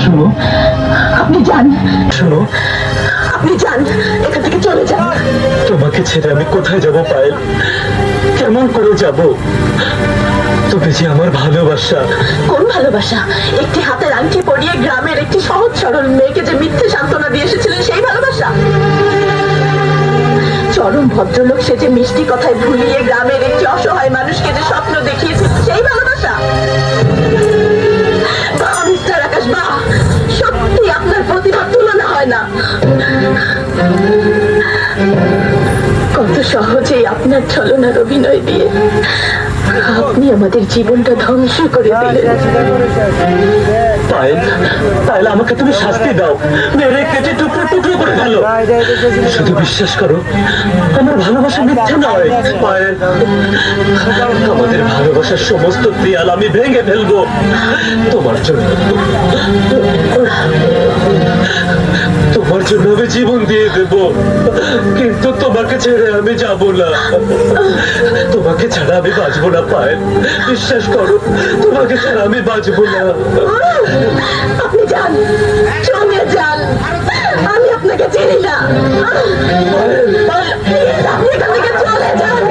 শোনো, আপনি যান। শোনো, আপনি যান, এখান থেকে চলে যান। তোমাকে ছেড়ে আমি কোথায় যাব পায়েল? কেমন করে যাব? তবে যে আমার ভালোবাসা। কোন ভালোবাসা? একটি হাতের আংটি পরিয়ে গ্রামের একটি সহজ সরল মেয়েকে যে মিথ্যে সান্ত্বনা দিয়ে এসেছিলেন, সেই ভালোবাসা? চরম ভদ্রলোক সে যে মিষ্টি কথায় ভুলিয়ে গ্রামের একটি অসহায় মানুষকে যে স্বপ্ন দেখিয়েছে, সেই ভালোবাসা? মিস্টার আকাশ, বাহ, সত্যি আপনার প্রতিভার তুলনা হয় না। কত সহজেই আপনার ছলনার অভিনয় দিয়ে আপনি আমাদের জীবনটা ধ্বংস করে দিলেন। পায়েল, পায়েল, আমাকে তুমি শাস্তি দাও, মেরে কেটে টুকরো টুকরো করে ফেলো। শুধু বিশ্বাস করো, আমার ভালোবাসা মিথ্যা নয়। পায়েল, আমাদের ভালোবাসার সমস্ত দেয়াল আমি ভেঙে ফেলবো তোমার জন্য। তোমার জন্য আমি জীবন দিয়ে দেব, কিন্তু তোমাকে ছেড়ে আমি যাব না। তোমাকে ছাড়া আমি বাঁচবো না পায়েল, বিশ্বাস করো, তোমাকে ছাড়া আমি বাঁচবো না। আপনি যান, চলে যান, আমি আপনাকে চিনি না। আপনি এখান থেকে চলে যান।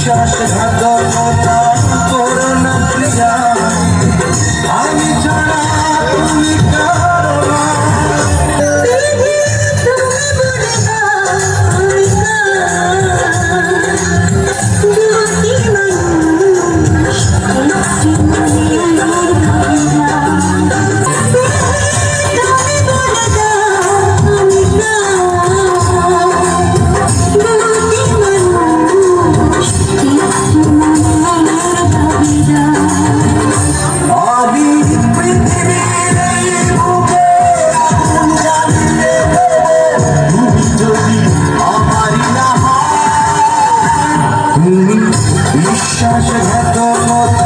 বিশ্বাসঘাতকতা করো না প্রিয়া, আমি ছাড়া তুমি কারো না। আমি পৃথিবীর এই বুকে আগুন জ্বালিয়ে দেব, তুমি যদি আমারই না হও। তুমি বিশ্বাসঘাতকতা